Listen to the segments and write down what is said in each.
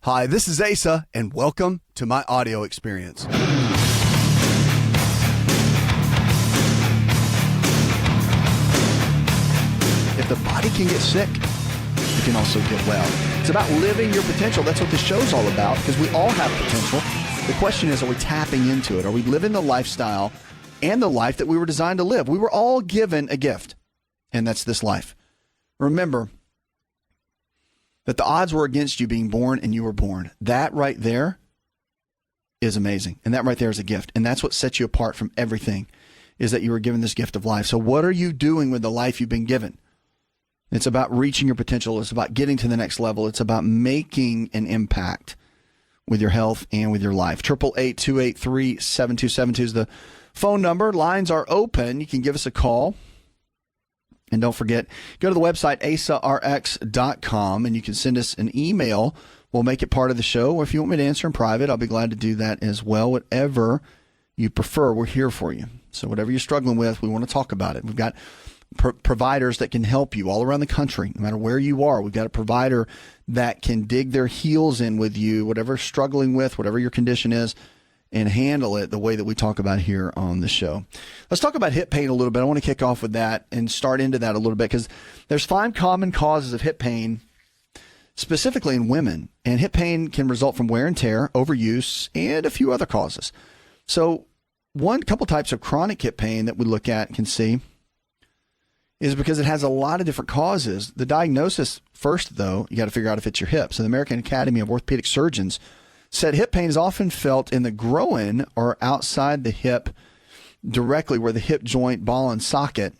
Hi, this is Asa, and welcome to my audio experience. If the body can get sick, it can also get well. It's about living your potential. That's what this show's all about, because we all have potential. The question is, are we tapping into it? Are we living the lifestyle and the life that we were designed to live? We were all given a gift, and that's this life. Remember that the odds were against you being born, and you were born. That right there is amazing. And that right there is a gift. And that's what sets you apart from everything, is that you were given this gift of life. So what are you doing with the life you've been given? It's about reaching your potential. It's about getting to the next level. It's about making an impact with your health and with your life. 888-283-7272 is the phone number. Lines are open. You can give us a call. And don't forget, go to the website, asarx.com, and you can send us an email. We'll make it part of the show. Or if you want me to answer in private, I'll be glad to do that as well. Whatever you prefer, we're here for you. So whatever you're struggling with, we want to talk about it. We've got providers that can help you all around the country, no matter where you are. We've got a provider that can dig their heels in with you, whatever you're struggling with, whatever your condition is, and handle it the way that we talk about here on the show. Let's talk about hip pain a little bit. I want to kick off with that and start into that a little bit, because there's 5 common causes of hip pain, specifically in women. And hip pain can result from wear and tear, overuse, and a few other causes. So couple types of chronic hip pain that we look at and can see is because it has a lot of different causes. The diagnosis first, though, you got to figure out if it's your hip. So the American Academy of Orthopedic Surgeons said hip pain is often felt in the groin or outside the hip, directly where the hip joint ball and socket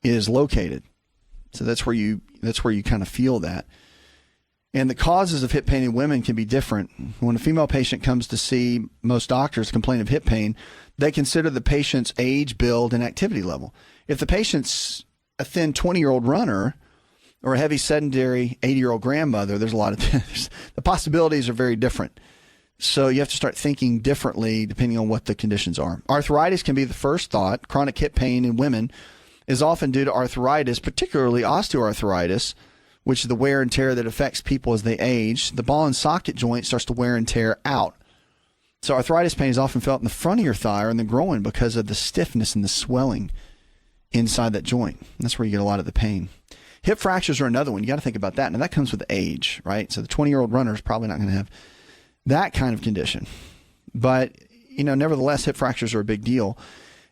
is located. So that's where you kind of feel that. And the causes of hip pain in women can be different. When a female patient comes to see most doctors complain of hip pain, they consider the patient's age, build, and activity level. If the patient's a thin 20-year-old runner or a heavy sedentary 80-year-old grandmother, there's a lot of the possibilities are very different. So you have to start thinking differently depending on what the conditions are. Arthritis can be the first thought. Chronic hip pain in women is often due to arthritis, particularly osteoarthritis, which is the wear and tear that affects people as they age. The ball and socket joint starts to wear and tear out. So arthritis pain is often felt in the front of your thigh or in the groin because of the stiffness and the swelling inside that joint. That's where you get a lot of the pain. Hip fractures are another one. You got to think about that. And that comes with age, right? So the 20-year-old runner is probably not going to have that kind of condition. But, nevertheless, hip fractures are a big deal.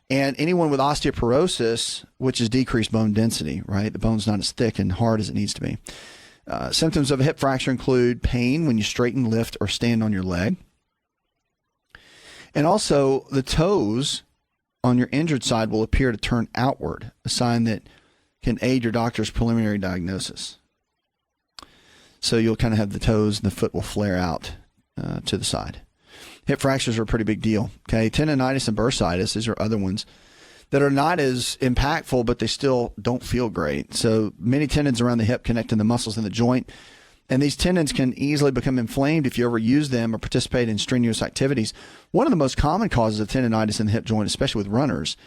And anyone with osteoporosis, which is decreased bone density, right? The bone's not as thick and hard as it needs to be. Symptoms of a hip fracture include pain when you straighten, lift, or stand on your leg. And also the toes on your injured side will appear to turn outward, a sign that can aid your doctor's preliminary diagnosis. So you'll kind of have the toes and the foot will flare out to the side. Hip fractures are a pretty big deal. Okay, tendonitis and bursitis, these are other ones that are not as impactful, but they still don't feel great. So many tendons around the hip connect to the muscles in the joint, and these tendons can easily become inflamed if you overuse them or participate in strenuous activities. One of the most common causes of tendonitis in the hip joint, especially with runners,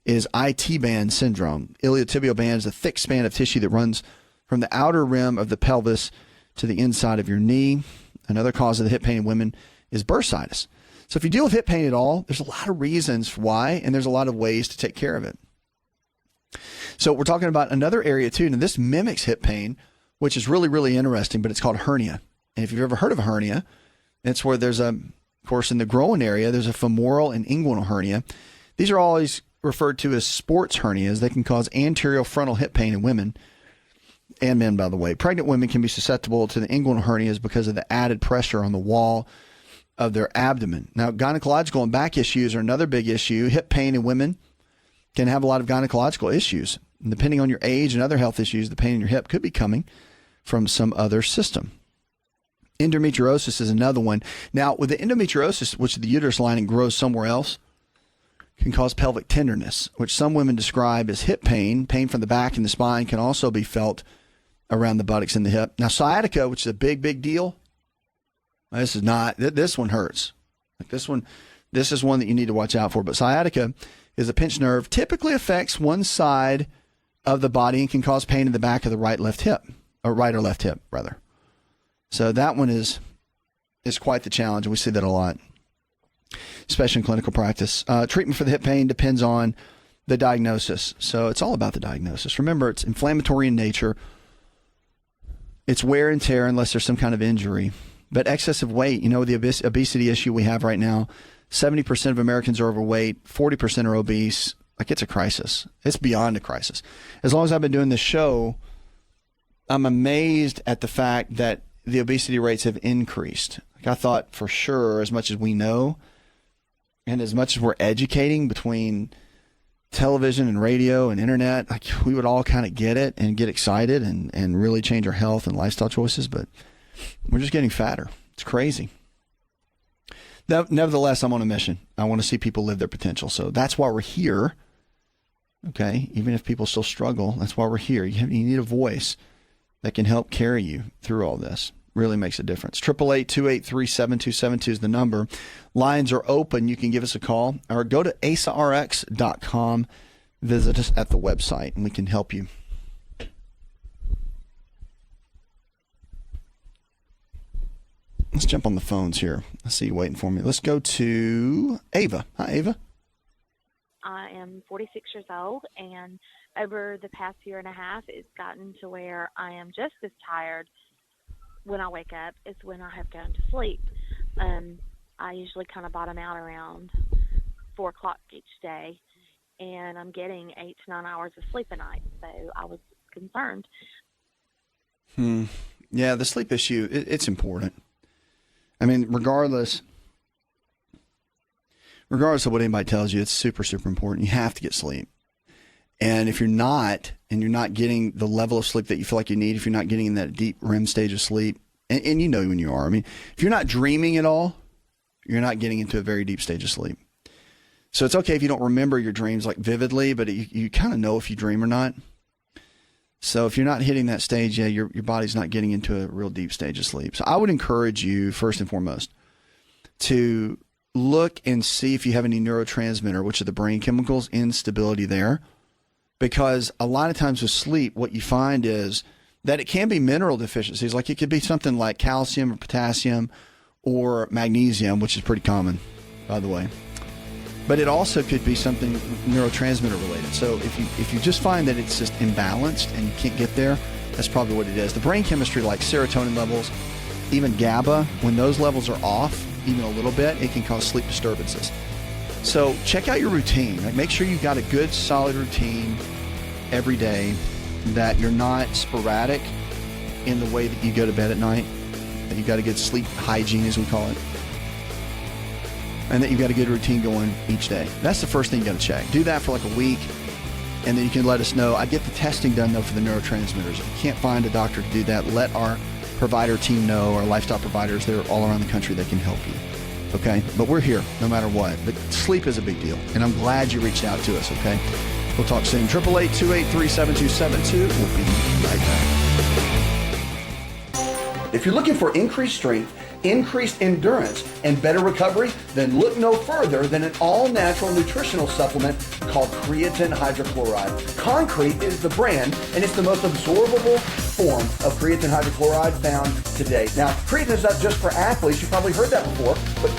is IT band syndrome. Iliotibial band is a thick span of tissue that runs from the outer rim of the pelvis to the inside of your knee. Another cause of the hip pain in women is bursitis. So if you deal with hip pain at all, there's a lot of reasons why, and there's a lot of ways to take care of it. So we're talking about another area too, and this mimics hip pain, which is really, really interesting, but it's called hernia. And if you've ever heard of a hernia, it's where there's of course, in the groin area, there's a femoral and inguinal hernia. These are always referred to as sports hernias. They can cause anterior frontal hip pain in women and men, by the way. Pregnant women can be susceptible to the inguinal hernias because of the added pressure on the wall of their abdomen. Now, gynecological and back issues are another big issue. Hip pain in women can have a lot of gynecological issues. And depending on your age and other health issues, the pain in your hip could be coming from some other system. Endometriosis is another one. Now, with the endometriosis, which the uterus lining grows somewhere else, can cause pelvic tenderness, which some women describe as hip pain. Pain from the back and the spine can also be felt around the buttocks and the hip. Now, sciatica, which is a big, big deal. This one hurts. This is one that you need to watch out for. But sciatica is a pinched nerve, typically affects one side of the body and can cause pain in the back of the right or left hip, rather. So that one is quite the challenge, and we see that a lot, especially in clinical practice. Treatment for the hip pain depends on the diagnosis. So it's all about the diagnosis. Remember, it's inflammatory in nature. It's wear and tear unless there's some kind of injury. But excessive weight, the obesity issue we have right now, 70% of Americans are overweight, 40% are obese. Like, it's a crisis. It's beyond a crisis. As long as I've been doing this show, I'm amazed at the fact that the obesity rates have increased. Like, I thought for sure, as much as we know and as much as we're educating between television and radio and internet, like, we would all kind of get it and get excited and really change our health and lifestyle choices, but we're just getting fatter. It's crazy. Nevertheless, I'm on a mission. I want to see people live their potential. So that's why we're here. Okay. Even if people still struggle, that's why we're here. You need a voice that can help carry you through all this. Really makes a difference. 888-283-7272 is the number. Lines are open. You can give us a call or go to asarx.com. Visit us at the website, and we can help you. Let's jump on the phones here. I see you waiting for me. Let's go to Ava. Hi, Ava. I am 46 years old, and over the past year and a half, it's gotten to where I am just as tired when I wake up as when I have gone to sleep. I usually kind of bottom out around 4 o'clock each day, and I'm getting 8 to 9 hours of sleep a night, so I was concerned. Yeah, the sleep issue, it's important. I mean, regardless of what anybody tells you, it's super, super important. You have to get sleep. And if you're not, and you're not getting the level of sleep that you feel like you need, if you're not getting in that deep REM stage of sleep, and you know when you are. I mean, if you're not dreaming at all, you're not getting into a very deep stage of sleep. So it's okay if you don't remember your dreams like vividly, but you kind of know if you dream or not. So if you're not hitting that stage, yeah, your body's not getting into a real deep stage of sleep. So I would encourage you, first and foremost, to look and see if you have any neurotransmitter, which are the brain chemicals, instability there. Because a lot of times with sleep, what you find is that it can be mineral deficiencies. Like, it could be something like calcium or potassium or magnesium, which is pretty common, by the way. But it also could be something neurotransmitter related. So if you just find that it's just imbalanced and you can't get there, that's probably what it is. The brain chemistry, like serotonin levels, even GABA, when those levels are off even a little bit, it can cause sleep disturbances. So check out your routine. Like, make sure you've got a good, solid routine every day, that you're not sporadic in the way that you go to bed at night, that you've got a good sleep hygiene, as we call it, and that you've got a good routine going each day. That's the first thing you got to check. Do that for like a week, and then you can let us know. I get the testing done, though, for the neurotransmitters. If you can't find a doctor to do that, let our provider team know, our lifestyle providers. They're all around the country that can help you. Okay? But we're here no matter what. But sleep is a big deal, and I'm glad you reached out to us, okay? We'll talk soon. 888-283-7272. We'll be right back. If you're looking for increased strength, increased endurance, and better recovery, then look no further than an all-natural nutritional supplement called creatine hydrochloride. Concrete is the brand, and it's the most absorbable form of creatine hydrochloride found today. Now, creatine is not just for athletes. You've probably heard that before, but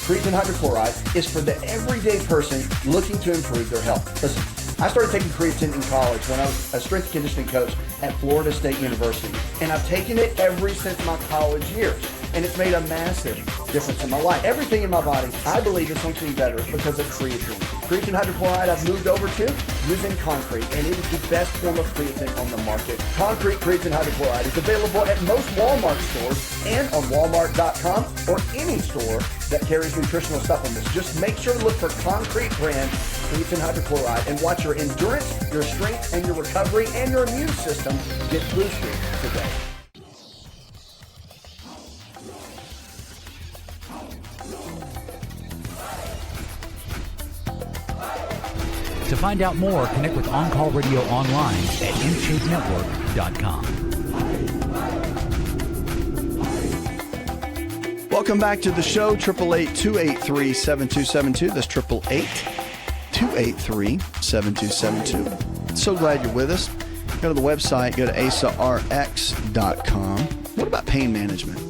creatine hydrochloride is for the everyday person looking to improve their health. Listen, I started taking creatine in college when I was a strength and conditioning coach at Florida State University, and I've taken it ever since my college years, and it's made a massive difference in my life. Everything in my body, I believe, is functioning better because of creatine. Creatine hydrochloride I've moved over to using Concrete, and it is the best form of creatine on the market. Concrete creatine hydrochloride is available at most Walmart stores and on Walmart.com or any store that carries nutritional supplements. Just make sure to look for Concrete brand creatine hydrochloride and watch your endurance, your strength, and your recovery and your immune system get boosted today. To find out more, connect with On Call Radio online at InShapeNetwork.com. Welcome back to the show, 888-283-7272. That's 888-283-7272. So glad you're with us. Go to the website, go to asarx.com. What about pain management?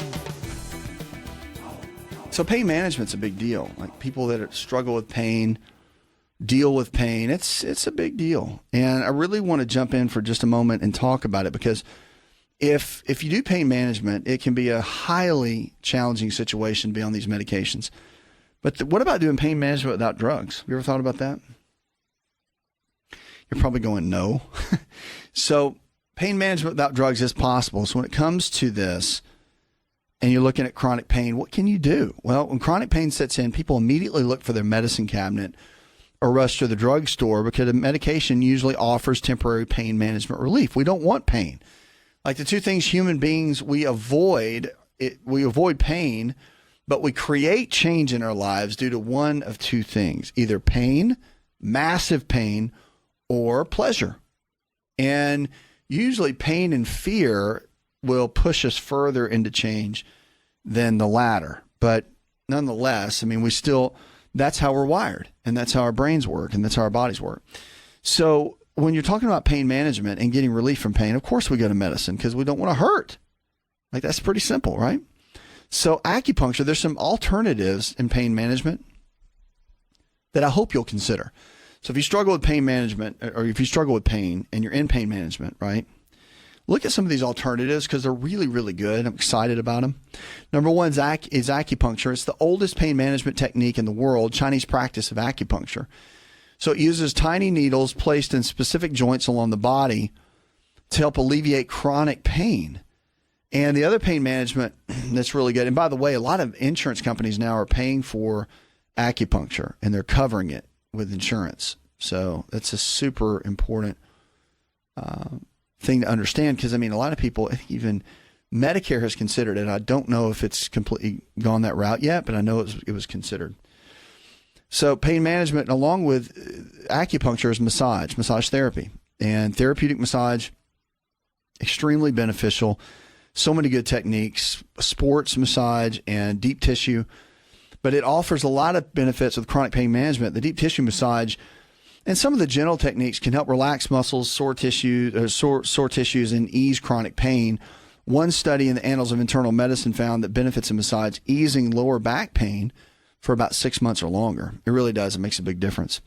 So pain management's a big deal. Like people that struggle with pain, deal with pain, it's a big deal. And I really want to jump in for just a moment and talk about it, because if you do pain management, it can be a highly challenging situation to be on these medications. But what about doing pain management without drugs? Have you ever thought about that? You're probably going, no. So pain management without drugs is possible. So when it comes to this, and you're looking at chronic pain, what can you do? Well, when chronic pain sets in, people immediately look for their medicine cabinet or rush to the drugstore, because the medication usually offers temporary pain management relief. We don't want pain. Like the two things human beings we avoid pain, but we create change in our lives due to one of two things: either pain, massive pain, or pleasure. And usually pain and fear will push us further into change than the latter. But nonetheless, I mean, that's how we're wired, and that's how our brains work, and that's how our bodies work. So when you're talking about pain management and getting relief from pain, of course we go to medicine because we don't want to hurt. Like, that's pretty simple, right? So acupuncture, there's some alternatives in pain management that I hope you'll consider. So if you struggle with pain management, or if you struggle with pain and you're in pain management, right? Look at some of these alternatives because they're really, really good. I'm excited about them. Number one is acupuncture. It's the oldest pain management technique in the world, Chinese practice of acupuncture. So it uses tiny needles placed in specific joints along the body to help alleviate chronic pain. And the other pain management that's really good, and by the way, a lot of insurance companies now are paying for acupuncture, and they're covering it with insurance. So that's a super important thing to understand, because, I mean, a lot of people, even Medicare has considered it. I don't know if it's completely gone that route yet, but I know it was considered. So pain management, along with acupuncture, is massage therapy. And therapeutic massage, extremely beneficial. So many good techniques, sports massage and deep tissue. But it offers a lot of benefits with chronic pain management. The deep tissue massage and some of the gentle techniques can help relax muscles, sore tissues, and ease chronic pain. One study in the Annals of Internal Medicine found that benefits of massage easing lower back pain for about 6 months or longer. It really does. It makes a big difference.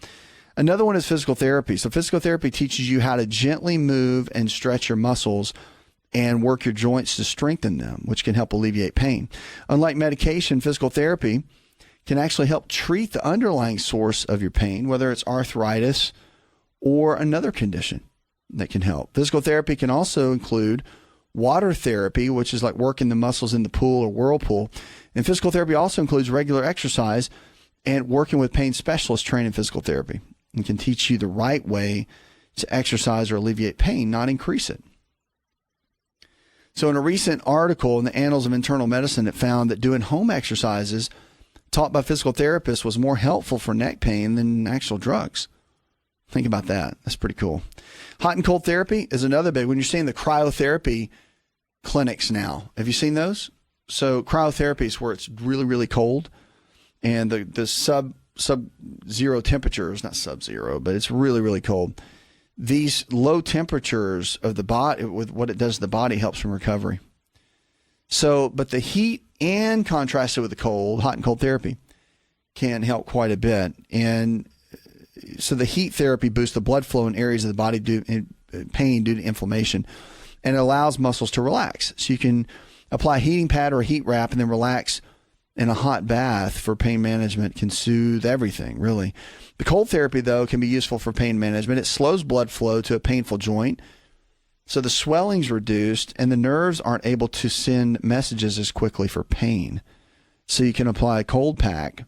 Another one is physical therapy. So physical therapy teaches you how to gently move and stretch your muscles and work your joints to strengthen them, which can help alleviate pain. Unlike medication, physical therapy can actually help treat the underlying source of your pain, whether it's arthritis or another condition that can help. Physical therapy can also include water therapy, which is like working the muscles in the pool or whirlpool. And physical therapy also includes regular exercise and working with pain specialists trained in physical therapy, and can teach you the right way to exercise or alleviate pain, not increase it. So in a recent article in the Annals of Internal Medicine, it found that doing home exercises taught by physical therapists was more helpful for neck pain than actual drugs. Think about that. That's pretty cool. Hot and cold therapy is another big. When you're seeing the cryotherapy clinics now, have you seen those? So cryotherapy is where it's really, really cold, and the sub-zero temperatures, not sub-zero, but it's really, really cold. These low temperatures of the body, with what it does to the body, helps from recovery. So, but the heat and contrasted with the cold, hot and cold therapy can help quite a bit. And so the heat therapy boosts the blood flow in areas of the body due to pain due to inflammation, and it allows muscles to relax. So you can apply a heating pad or a heat wrap and then relax in a hot bath for pain management. Can soothe everything, really. The cold therapy, though, can be useful for pain management. It slows blood flow to a painful joint, so the swelling's reduced and the nerves aren't able to send messages as quickly for pain. So you can apply a cold pack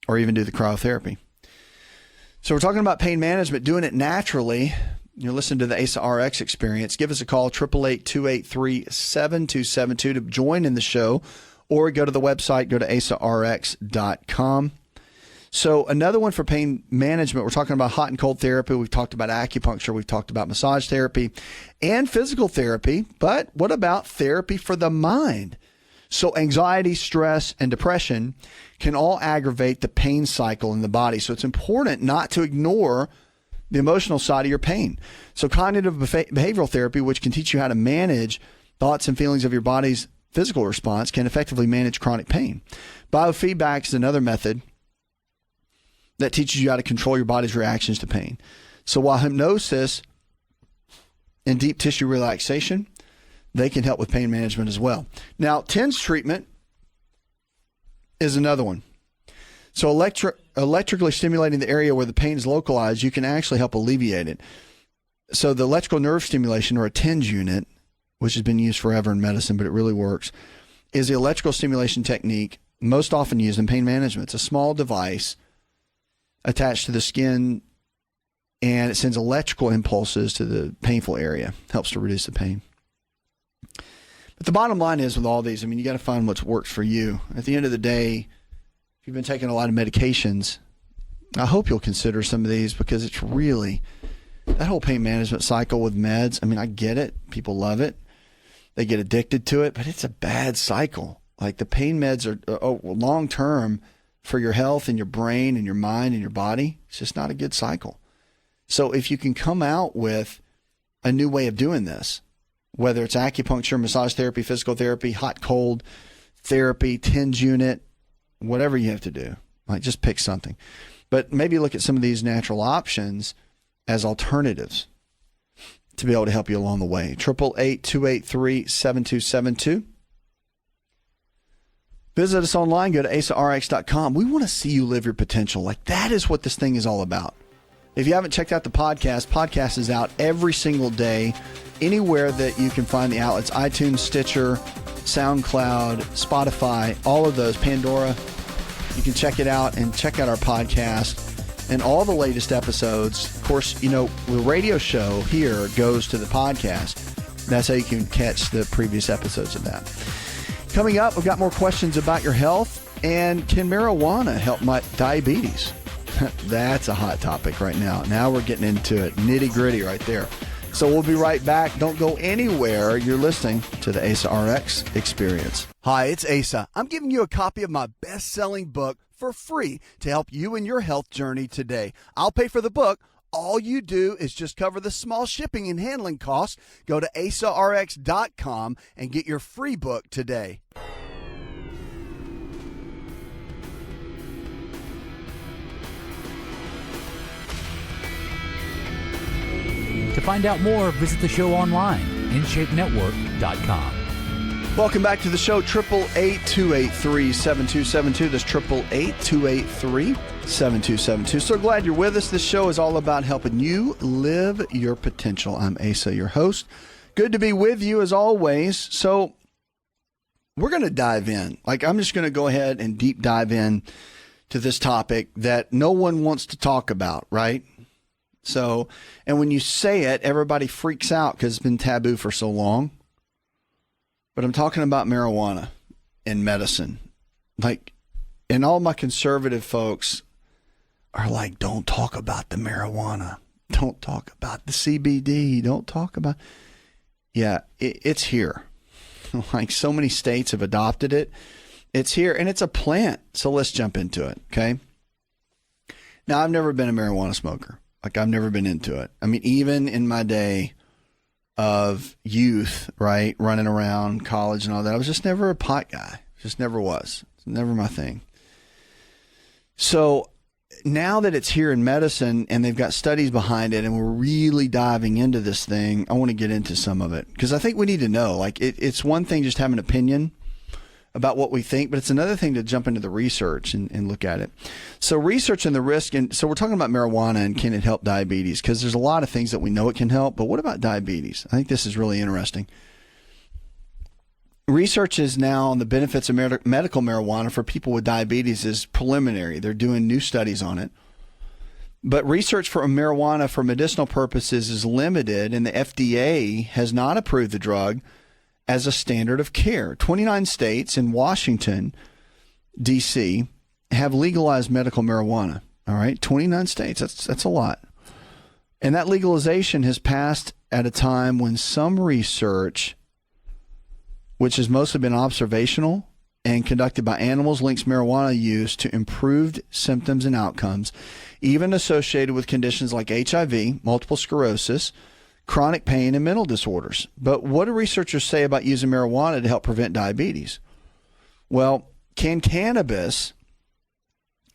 or even do the cryotherapy. So we're talking about pain management, doing it naturally. You're listening to the ASA RX experience. Give us a call, 888-283-7272 to join in the show, or go to the website, go to asarx.com. So another one for pain management, we're talking about hot and cold therapy. We've talked about acupuncture. We've talked about massage therapy and physical therapy. But what about therapy for the mind? So anxiety, stress, and depression can all aggravate the pain cycle in the body. So it's important not to ignore the emotional side of your pain. So cognitive behavioral therapy, which can teach you how to manage thoughts and feelings of your body's physical response can effectively manage chronic pain. Biofeedback is another method that teaches you how to control your body's reactions to pain. So while hypnosis and deep tissue relaxation, they can help with pain management as well. Now, TENS treatment is another one. So electrically stimulating the area where the pain is localized, you can actually help alleviate it. So the electrical nerve stimulation, or a TENS unit, which has been used forever in medicine, but it really works, is the electrical stimulation technique most often used in pain management. It's a small device attached to the skin, and it sends electrical impulses to the painful area. Helps to reduce the pain. But the bottom line is with all these, I mean, you got to find what works for you. At the end of the day, if you've been taking a lot of medications, I hope you'll consider some of these, because it's really, that whole pain management cycle with meds, I mean, I get it. People love it. They get addicted to it, but it's a bad cycle. Like, the pain meds are long-term for your health and your brain and your mind and your body. It's just not a good cycle. So if you can come out with a new way of doing this, whether it's acupuncture, massage therapy, physical therapy, hot, cold therapy, TENS unit, whatever you have to do, like, just pick something. But maybe look at some of these natural options as alternatives to be able to help you along the way. 888-283-7272. Visit us online. Go to asarx.com. We want to see you live your potential. Like, that is what this thing is all about. If you haven't checked out the podcast is out every single day, anywhere that you can find the outlets: iTunes, Stitcher, SoundCloud, Spotify, all of those, Pandora. You can check it out and check out our podcast and all the latest episodes. Of course, you know, the radio show here goes to the podcast. That's how you can catch the previous episodes of that. Coming up, we've got more questions about your health, and can marijuana help my diabetes? That's a hot topic right now. Now we're getting into it, nitty gritty right there. So we'll be right back. Don't go anywhere. You're listening to the ASA RX Experience. Hi, it's Asa. I'm giving you a copy of my best-selling book for free to help you in your health journey today. I'll pay for the book. All you do is just cover the small shipping and handling costs. Go to asarx.com and get your free book today. To find out more, visit the show online, InShapeNetwork.com. Welcome back to the show, 888-283-7272. That's 888-283-7272. So glad you're with us. This show is all about helping you live your potential. I'm Asa, your host. Good to be with you as always. So we're going to dive in. Like, I'm just going to go ahead and deep dive in to this topic that no one wants to talk about, right? So, and when you say it, everybody freaks out because it's been taboo for so long. But I'm talking about marijuana and medicine. Like, and all my conservative folks are like, don't talk about the marijuana. Don't talk about the CBD. Don't talk about. Yeah, it's here. Like, so many states have adopted it. It's here, and it's a plant. So let's jump into it, okay? Now, I've never been a marijuana smoker. Like, I've never been into it. I mean, even in my day of youth, right, running around college and all that, I was just never a pot guy. Just never was. It's never my thing. So now that it's here in medicine and they've got studies behind it and we're really diving into this thing, I want to get into some of it because I think we need to know. Like, it's one thing just having an opinion about what we think, but it's another thing to jump into the research and look at it. So research and the risk, and so we're talking about marijuana and can it help diabetes? Because there's a lot of things that we know it can help, but what about diabetes? I think this is really interesting. Research is now on the benefits of medical marijuana for people with diabetes is preliminary. They're doing new studies on it. But research for marijuana for medicinal purposes is limited, and the FDA has not approved the drug as a standard of care. 29 states and Washington, D.C., have legalized medical marijuana. All right, 29 states. That's a lot. And that legalization has passed at a time when some research, which has mostly been observational and conducted by animals, links marijuana use to improved symptoms and outcomes, even associated with conditions like HIV, multiple sclerosis, chronic pain, and mental disorders. But what do researchers say about using marijuana to help prevent diabetes? Well, can cannabis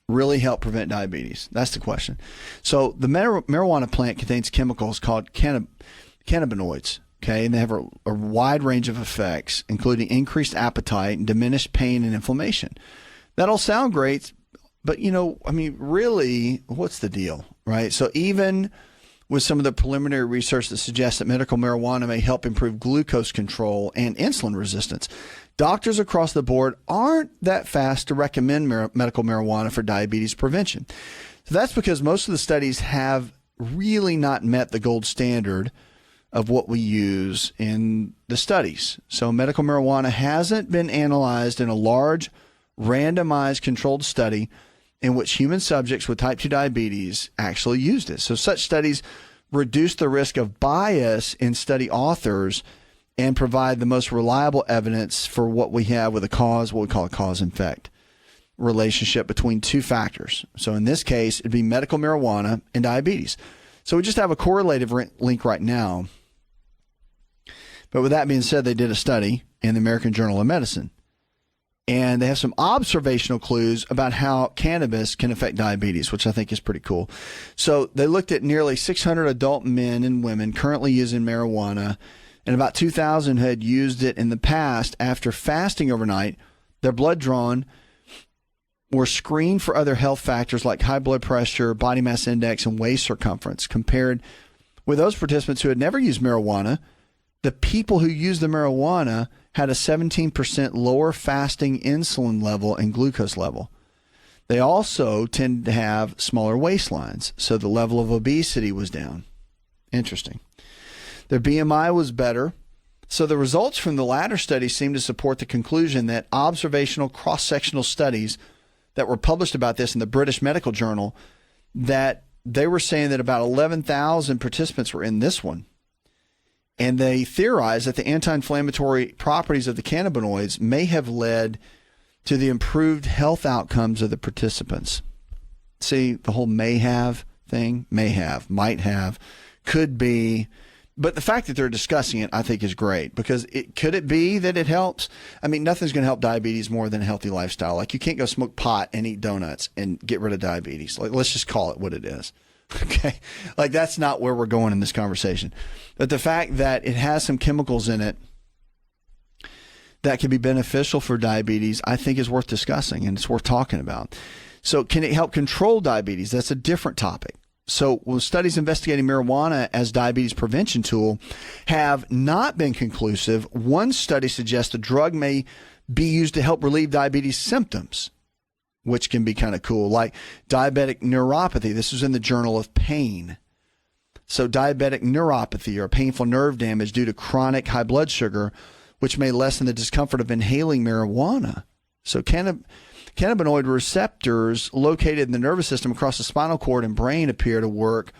really help prevent diabetes? That's the question. So the marijuana plant contains chemicals called cannabinoids, okay, and they have a wide range of effects, including increased appetite and diminished pain and inflammation. That all sound great, but really, what's the deal, right? So even with some of the preliminary research that suggests that medical marijuana may help improve glucose control and insulin resistance, doctors across the board aren't that fast to recommend medical marijuana for diabetes prevention. So that's because most of the studies have really not met the gold standard of what we use in the studies. So medical marijuana hasn't been analyzed in a large, randomized controlled study in which human subjects with type 2 diabetes actually used it. So such studies reduce the risk of bias in study authors and provide the most reliable evidence for what we have with what we call a cause and effect relationship between two factors. So in this case, it'd be medical marijuana and diabetes. So we just have a correlative link right now. But with that being said, they did a study in the American Journal of Medicine, and they have some observational clues about how cannabis can affect diabetes, which I think is pretty cool. So they looked at nearly 600 adult men and women currently using marijuana, and about 2,000 had used it in the past. After fasting overnight, their blood drawn were screened for other health factors like high blood pressure, body mass index, and waist circumference. Compared with those participants who had never used marijuana, the people who used the marijuana had a 17% lower fasting insulin level and glucose level. They also tend to have smaller waistlines, so the level of obesity was down. Interesting. Their BMI was better. So the results from the latter study seem to support the conclusion that observational cross-sectional studies that were published about this in the British Medical Journal, that they were saying that about 11,000 participants were in this one. And they theorized that the anti-inflammatory properties of the cannabinoids may have led to the improved health outcomes of the participants. See, the whole may have thing, may have, might have, could be. But the fact that they're discussing it, I think, is great, because could it be that it helps? I mean, nothing's going to help diabetes more than a healthy lifestyle. Like, you can't go smoke pot and eat donuts and get rid of diabetes. Like, let's just call it what it is. Okay. Like, that's not where we're going in this conversation. But the fact that it has some chemicals in it that can be beneficial for diabetes, I think is worth discussing, and it's worth talking about. So can it help control diabetes? That's a different topic. So studies investigating marijuana as diabetes prevention tool have not been conclusive. One study suggests the drug may be used to help relieve diabetes symptoms, which can be kind of cool, like diabetic neuropathy. This is in the Journal of Pain. So diabetic neuropathy, or painful nerve damage due to chronic high blood sugar, which may lessen the discomfort of inhaling marijuana. So cannabinoid receptors located in the nervous system across the spinal cord and brain appear to work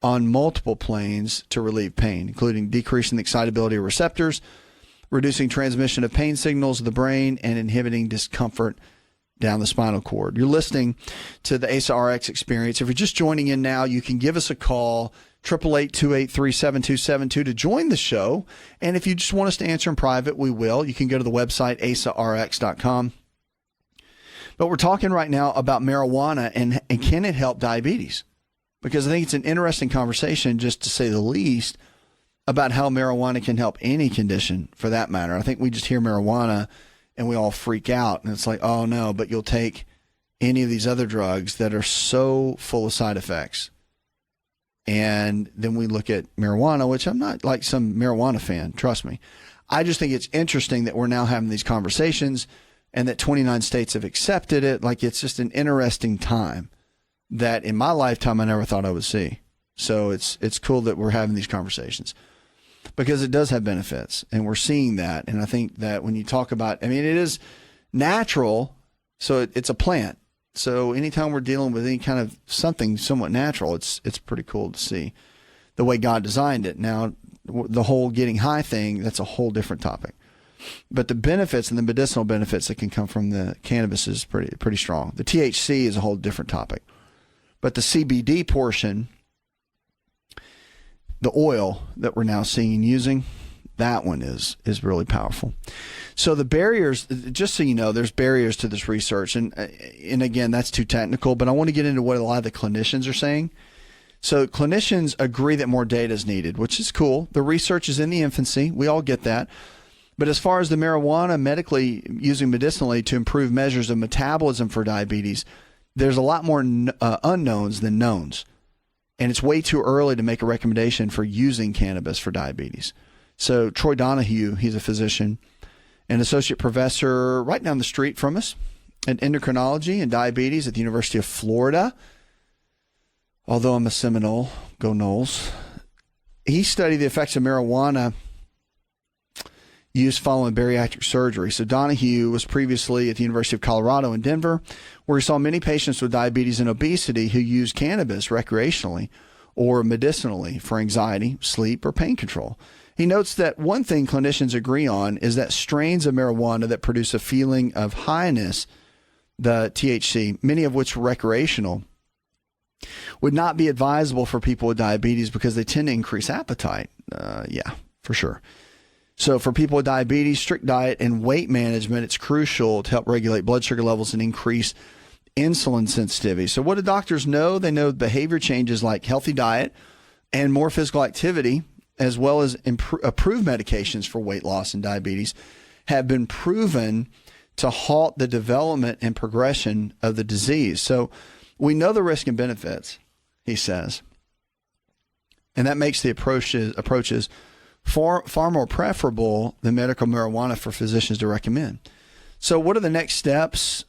on multiple planes to relieve pain, including decreasing the excitability of receptors, reducing transmission of pain signals to the brain, and inhibiting discomfort down the spinal cord. You're listening to the ASA RX Experience. If you're just joining in now, you can give us a call, 888-283-7272, to join the show. And if you just want us to answer in private, we will. You can go to the website, asarx.com. But we're talking right now about marijuana and can it help diabetes? Because I think it's an interesting conversation, just to say the least, about how marijuana can help any condition for that matter. I think we just hear marijuana and we all freak out, and it's like, oh no, but you'll take any of these other drugs that are so full of side effects. And then we look at marijuana, which I'm not like some marijuana fan, trust me. I just think it's interesting that we're now having these conversations and that 29 states have accepted it. Like, it's just an interesting time that in my lifetime I never thought I would see. So it's cool that we're having these conversations, because it does have benefits, and we're seeing that. And I think that when you talk about, I mean, it is natural, so it's a plant. So anytime we're dealing with any kind of something somewhat natural, it's pretty cool to see the way God designed it. Now, the whole getting high thing, that's a whole different topic. But the benefits and the medicinal benefits that can come from the cannabis is pretty strong. The THC is a whole different topic. But the CBD portion the oil that we're now seeing and using, that one is really powerful. So the barriers, just so you know, there's barriers to this research. And again, that's too technical, but I want to get into what a lot of the clinicians are saying. So clinicians agree that more data is needed, which is cool. The research is in the infancy. We all get that. But as far as the marijuana using medicinally to improve measures of metabolism for diabetes, there's a lot more unknowns than knowns. And it's way too early to make a recommendation for using cannabis for diabetes. So Troy Donahue, he's a physician, an associate professor right down the street from us in endocrinology and diabetes at the University of Florida. Although I'm a Seminole, go Noles. He studied the effects of marijuana use following bariatric surgery. So Donahue was previously at the University of Colorado in Denver, where he saw many patients with diabetes and obesity who use cannabis recreationally or medicinally for anxiety, sleep, or pain control. He notes that one thing clinicians agree on is that strains of marijuana that produce a feeling of highness, the THC, many of which are recreational, would not be advisable for people with diabetes because they tend to increase appetite. Yeah, for sure. So for people with diabetes, strict diet and weight management, it's crucial to help regulate blood sugar levels and increase insulin sensitivity. So what do doctors know? They know behavior changes like healthy diet and more physical activity, as well as approved medications for weight loss and diabetes, have been proven to halt the development and progression of the disease. So we know the risk and benefits, he says, and that makes the approaches far more preferable than medical marijuana for physicians to recommend. So what are the next steps?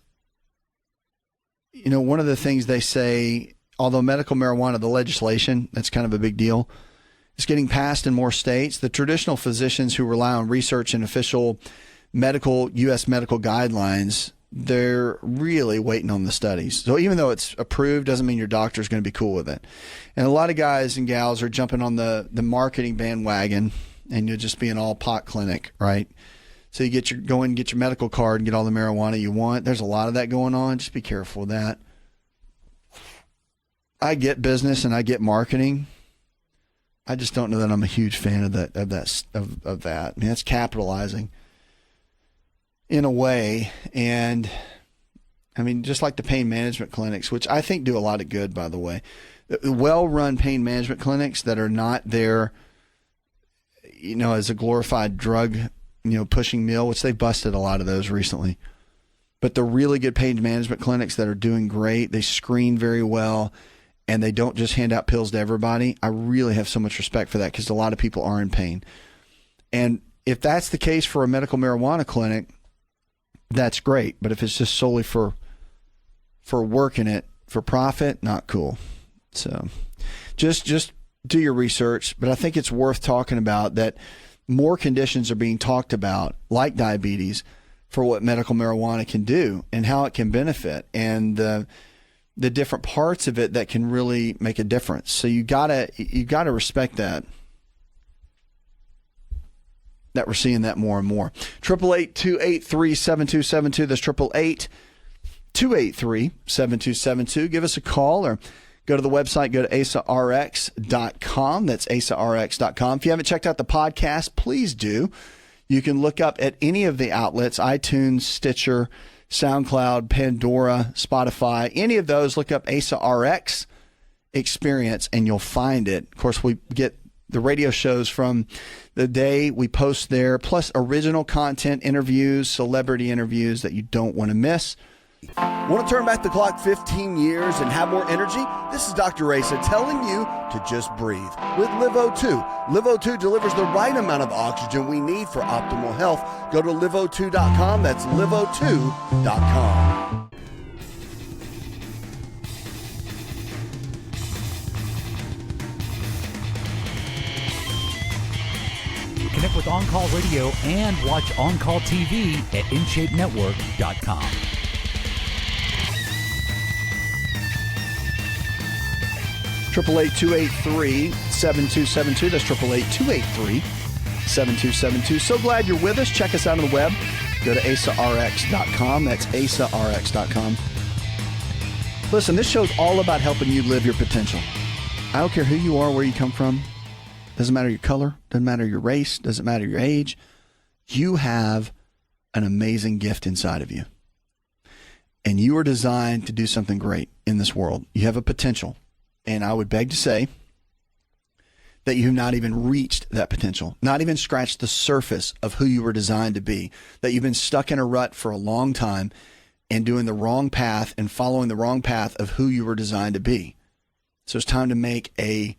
You know, one of the things they say, although medical marijuana, the legislation, that's kind of a big deal, it's getting passed in more states. The traditional physicians who rely on research and official U.S. medical guidelines, they're really waiting on the studies. So even though it's approved, doesn't mean your doctor's going to be cool with it. And a lot of guys and gals are jumping on the marketing bandwagon, and you'll just be an all pot clinic, right? So you go in and get your medical card and get all the marijuana you want. There's a lot of that going on. Just be careful with that. I get business and I get marketing. I just don't know that I'm a huge fan of that. I mean, that's capitalizing in a way. And I mean, just like the pain management clinics, which I think do a lot of good, by the way. Well-run pain management clinics that are not there, you know, as a glorified drug, you know, pushing mill, which they've busted a lot of those recently. But the really good pain management clinics that are doing great, they screen very well, and they don't just hand out pills to everybody. I really have so much respect for that because a lot of people are in pain. And if that's the case for a medical marijuana clinic, that's great. But if it's just solely for working it for profit, not cool. So just do your research. But I think it's worth talking about that more conditions are being talked about, like diabetes, for what medical marijuana can do and how it can benefit, and the different parts of it that can really make a difference. So you gotta respect that we're seeing that more and more. 888-283-7272. That's 888-283-7272. Give us a call or go to the website. Go to asarx.com. That's asarx.com. If you haven't checked out the podcast, please do. You can look up at any of the outlets: iTunes, Stitcher, SoundCloud, Pandora, Spotify, any of those. Look up Asa RX Experience and you'll find it. Of course, we get the radio shows from the day we post there, plus original content, interviews, celebrity interviews that you don't want to miss. Want to turn back the clock 15 years and have more energy? This is Dr. Asa telling you to just breathe with LiveO2. LiveO2 delivers the right amount of oxygen we need for optimal health. Go to liveO2.com. That's liveO2.com. Connect with On Call Radio and watch On Call TV at InShapeNetwork.com. Triple 8-283-7272. That's 888-283-7272. So glad you're with us. Check us out on the web. Go to asarx.com. That's asarx.com. Listen, this show's all about helping you live your potential. I don't care who you are, where you come from. doesn't matter your color, doesn't matter your race, doesn't matter your age. You have an amazing gift inside of you. And you are designed to do something great in this world. You have a potential. And I would beg to say that you have not even reached that potential, not even scratched the surface of who you were designed to be, that you've been stuck in a rut for a long time and doing the wrong path and following the wrong path of who you were designed to be. So it's time to make an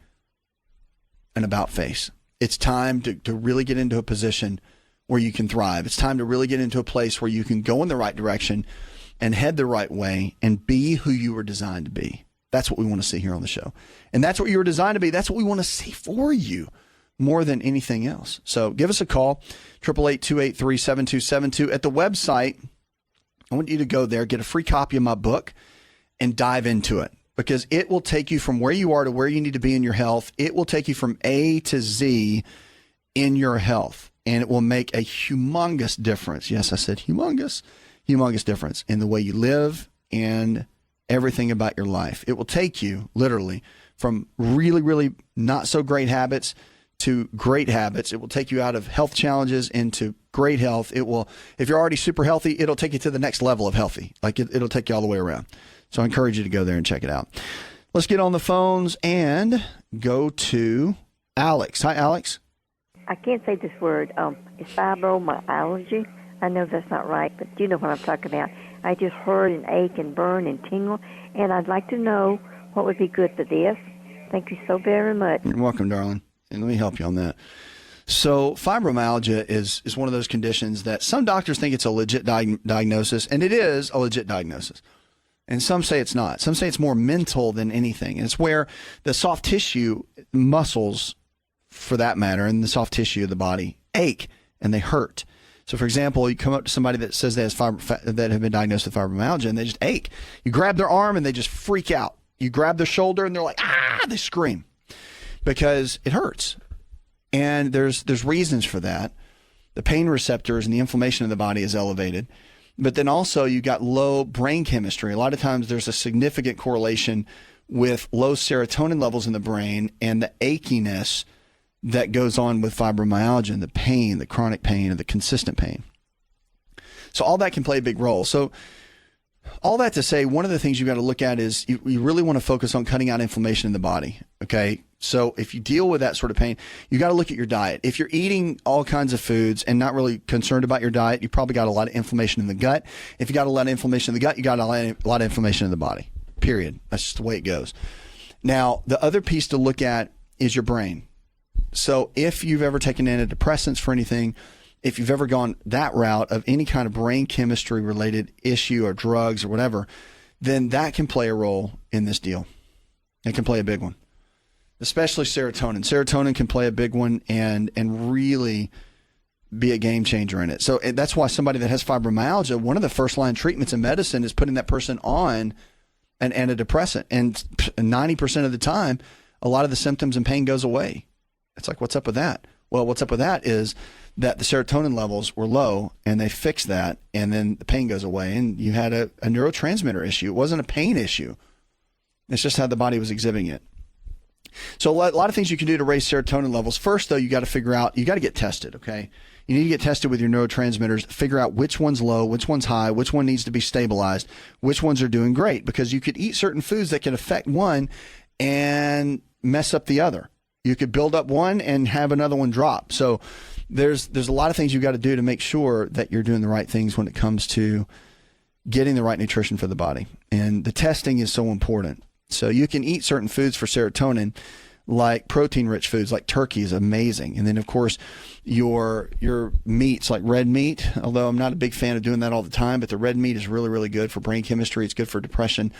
about face. It's time to really get into a position where you can thrive. It's time to really get into a place where you can go in the right direction and head the right way and be who you were designed to be. That's what we want to see here on the show. And that's what you were designed to be. That's what we want to see for you more than anything else. So give us a call, 888-283-7272. At the website, I want you to go there, get a free copy of my book, and dive into it, because it will take you from where you are to where you need to be in your health. It will take you from A to Z in your health, and it will make a humongous difference. Yes, I said humongous difference in the way you live and everything about your life. It will take you literally from really, really not so great habits to great habits. It will take you out of health challenges into great health. It will, if you're already super healthy, it'll take you to the next level of healthy. Like it'll take you all the way around. So I encourage you to go there and check it out. Let's get on the phones and go to Alex. Hi, Alex. I can't say this word. It's fibromyalgia. I know that's not right, but you know what I'm talking about. I just hurt and ache and burn and tingle, and I'd like to know what would be good for this. Thank you so very much. You're welcome, darling. And let me help you on that. So fibromyalgia is one of those conditions that some doctors think it's a legit diagnosis, and it is a legit diagnosis. And some say it's not. Some say it's more mental than anything. And it's where the soft tissue, muscles for that matter, and the soft tissue of the body ache and they hurt. So, for example, you come up to somebody that says they that have been diagnosed with fibromyalgia, and they just ache. You grab their arm, and they just freak out. You grab their shoulder, and they're like, they scream because it hurts. And there's reasons for that. The pain receptors and the inflammation of the body is elevated. But then also you got low brain chemistry. A lot of times there's a significant correlation with low serotonin levels in the brain and the achiness that goes on with fibromyalgia and the pain, the chronic pain, and the consistent pain. So all that can play a big role. So all that to say, one of the things you got to look at is you really want to focus on cutting out inflammation in the body. Okay. So if you deal with that sort of pain, you got to look at your diet. If you're eating all kinds of foods and not really concerned about your diet, you probably got a lot of inflammation in the gut. If you got a lot of inflammation in the gut, you got a lot of inflammation in the body, period. That's just the way it goes. Now, the other piece to look at is your brain. So if you've ever taken antidepressants for anything, if you've ever gone that route of any kind of brain chemistry related issue or drugs or whatever, then that can play a role in this deal. It can play a big one, especially serotonin. Serotonin can play a big one and really be a game changer in it. So that's why somebody that has fibromyalgia, one of the first line treatments in medicine is putting that person on an antidepressant. And 90% of the time, a lot of the symptoms and pain goes away. It's like, what's up with that? Well, what's up with that is that the serotonin levels were low and they fixed that, and then the pain goes away and you had a neurotransmitter issue. It wasn't a pain issue. It's just how the body was exhibiting it. So a lot of things you can do to raise serotonin levels. First, though, you got to figure out, you got to get tested, okay? You need to get tested with your neurotransmitters, figure out which one's low, which one's high, which one needs to be stabilized, which ones are doing great, because you could eat certain foods that can affect one and mess up the other. You could build up one and have another one drop. So there's a lot of things you got to do to make sure that you're doing the right things when it comes to getting the right nutrition for the body. And the testing is so important. So you can eat certain foods for serotonin, like protein-rich foods, like turkey is amazing. And then, of course, your meats, like red meat, although I'm not a big fan of doing that all the time, but the red meat is really, really good for brain chemistry. It's good for depression.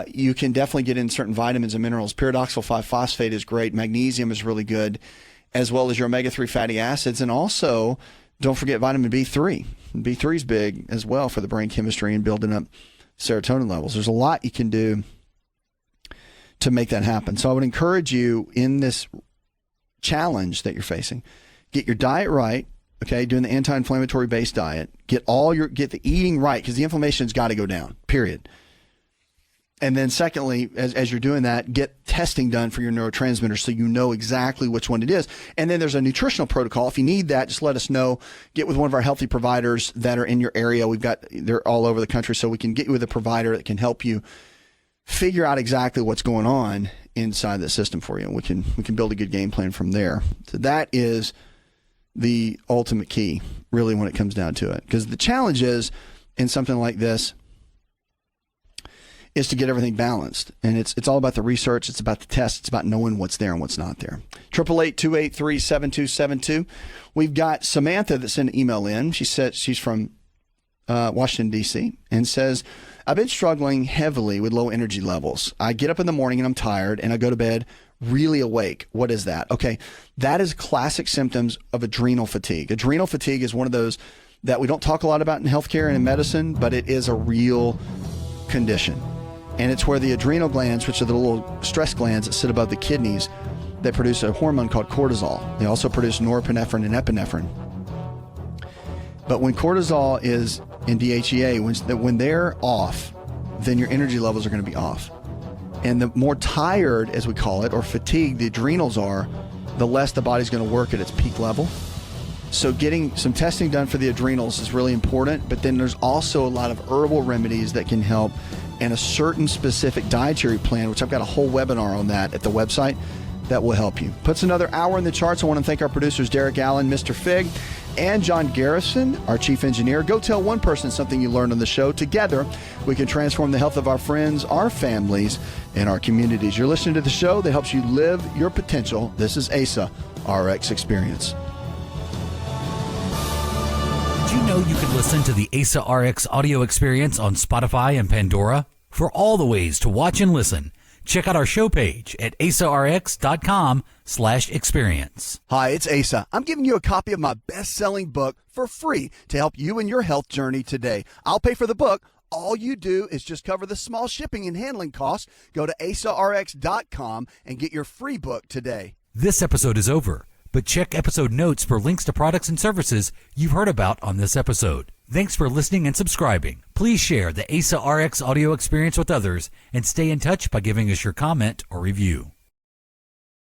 You can definitely get in certain vitamins and minerals. Pyridoxal 5-phosphate is great. Magnesium is really good, as well as your omega-3 fatty acids. And also, don't forget vitamin B3. B3 is big as well for the brain chemistry and building up serotonin levels. There's a lot you can do to make that happen. So I would encourage you in this challenge that you're facing, get your diet right, okay, doing the anti-inflammatory based diet, get the eating right, because the inflammation's got to go down, period. And then secondly, as you're doing that, get testing done for your neurotransmitters so you know exactly which one it is. And then there's a nutritional protocol. If you need that, just let us know. Get with one of our healthy providers that are in your area. They're all over the country, so we can get you with a provider that can help you figure out exactly what's going on inside the system for you. We can build a good game plan from there. So that is the ultimate key, really, when it comes down to it. Because the challenge is, in something like this, is to get everything balanced. And it's all about the research. It's about the tests. It's about knowing what's there and what's not there. 888-283-7272. We've got Samantha that sent an email in. She said she's from Washington, D.C., and says, I've been struggling heavily with low energy levels. I get up in the morning and I'm tired, and I go to bed really awake. What is that? Okay, that is classic symptoms of adrenal fatigue. Adrenal fatigue is one of those that we don't talk a lot about in healthcare and in medicine, but it is a real condition. And it's where the adrenal glands, which are the little stress glands that sit above the kidneys, that produce a hormone called cortisol. They also produce norepinephrine and epinephrine. But when cortisol is in DHEA, when they're off, then your energy levels are going to be off. And the more tired, as we call it, or fatigued the adrenals are, the less the body's going to work at its peak level. So getting some testing done for the adrenals is really important. But then there's also a lot of herbal remedies that can help, and a certain specific dietary plan, which I've got a whole webinar on that at the website, that will help you. Puts another hour in the charts. I want to thank our producers, Derek Allen, Mr. Fig, and John Garrison, our chief engineer. Go tell one person something you learned on the show. Together, we can transform the health of our friends, our families, and our communities. You're listening to the show that helps you live your potential. This is ASA RX Experience. Did you know you can listen to the ASA RX audio experience on Spotify and Pandora? For all the ways to watch and listen, check out our show page at asarx.com/experience. Hi, it's Asa. I'm giving you a copy of my best-selling book for free to help you in your health journey today. I'll pay for the book. All you do is just cover the small shipping and handling costs. Go to asarx.com and get your free book today. This episode is over, but check episode notes for links to products and services you've heard about on this episode. Thanks for listening and subscribing. Please share the ASA RX audio experience with others and stay in touch by giving us your comment or review.